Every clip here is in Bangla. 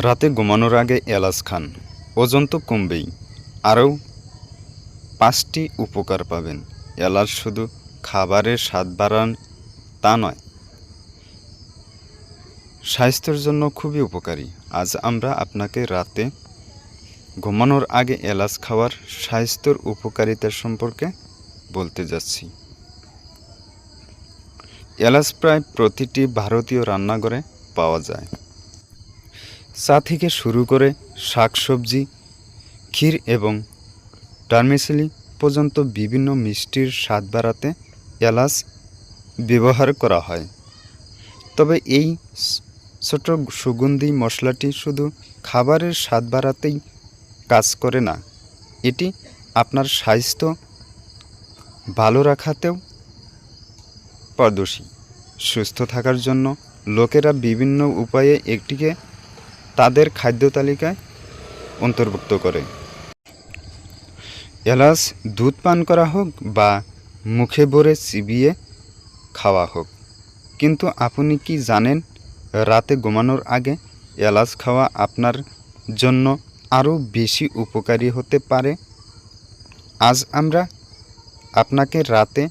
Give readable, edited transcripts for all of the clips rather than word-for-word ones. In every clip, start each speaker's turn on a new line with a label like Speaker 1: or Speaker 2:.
Speaker 1: রাতে ঘুমানোর আগে এলাচ খান, ওজন তো কমবেই, আরও 5টি উপকার পাবেন। এলাচ শুধু খাবারের স্বাদ বাড়ান তা নয়, স্বাস্থ্যের জন্য খুবই উপকারী। আজ আমরা আপনাকে রাতে ঘুমানোর আগে এলাচ খাওয়ার স্বাস্থ্যের উপকারিতা সম্পর্কে বলতে যাচ্ছি। এলাচ প্রায় প্রতিটি ভারতীয় রান্নাঘরে পাওয়া যায়। চা থেকে শুরু করে শাকসবজি, ক্ষীর এবং ভার্মিসেলি পর্যন্ত বিভিন্ন মিষ্টির স্বাদ বাড়াতে এলাচ ব্যবহার করা হয়। তবে এই ছোট সুগন্ধি মশলাটি শুধু খাবারের স্বাদ বাড়াতেই কাজ করে না, এটি আপনার স্বাস্থ্য ভালো রাখাতেও পারদর্শী। সুস্থ থাকার জন্য লোকেরা বিভিন্ন উপায়ে এটিকে তাদের খাদ্য তালিকায় অন্তর্ভুক্ত করে। এলাচ দুধ পান করা হোক বা মুখে ভরে চিবিয়ে খাওয়া হোক। কিন্তু আপনি কি জানেন, রাতে ঘুমানোর আগে এলাচ খাওয়া আপনার জন্য আরও বেশি উপকারী হতে পারে? আজ আমরা আপনাকে রাতে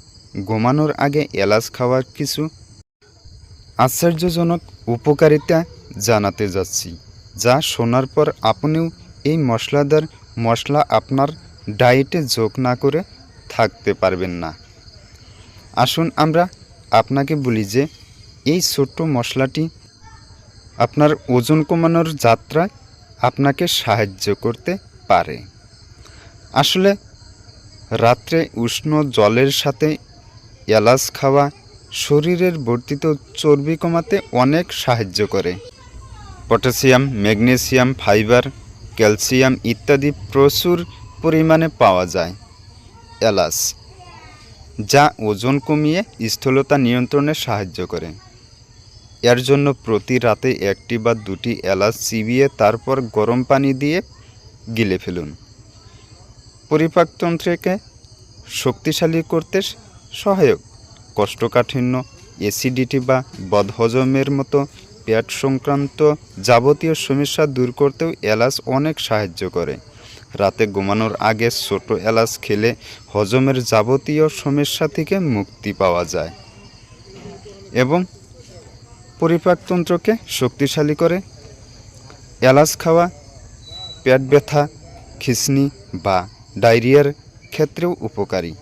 Speaker 1: ঘুমানোর আগে এলাচ খাওয়ার কিছু আশ্চর্যজনক উপকারিতা জানাতে যাচ্ছি, যা শোনার পর আপনিও এই মশলাদার মশলা আপনার ডায়েটে যোগ না করে থাকতে পারবেন না। আসুন আমরা আপনাকে বলি যে এই ছোট্ট মশলাটি আপনার ওজন কমানোর যাত্রায় আপনাকে সাহায্য করতে পারে। আসলে রাত্রে উষ্ণ জলের সাথে এলাচ খাওয়া শরীরের বর্ধিত চর্বি কমাতে অনেক সাহায্য করে। পটাশিয়াম, ম্যাগনেসিয়াম, ফাইবার, ক্যালসিয়াম ইত্যাদি প্রচুর পরিমাণে পাওয়া যায় এলাচ, যা ওজন কমিয়ে স্থূলতা নিয়ন্ত্রণে সাহায্য করে। এর জন্য প্রতি রাতে 1টি বা 2টি এলাচ চিবিয়ে তারপর গরম পানি দিয়ে গিলে ফেলুন। পরিপাকতন্ত্রকে শক্তিশালী করতে সহায়ক। কোষ্ঠকাঠিন্য, অ্যাসিডিটি বা বদহজমের মতো পেট সংক্রান্ত যাবতীয় সমস্যা দূর করতেও এলাচ অনেক সাহায্য করে। রাতে ঘুমানোর আগে ছোট এলাচ খেলে হজমের যাবতীয় সমস্যা থেকে মুক্তি পাওয়া যায় এবং পরিপাকতন্ত্রকে শক্তিশালী করে। এলাচ খাওয়া পেট ব্যথা, খিঁচনি বা ডায়রিয়ার ক্ষেত্রেও উপকারী।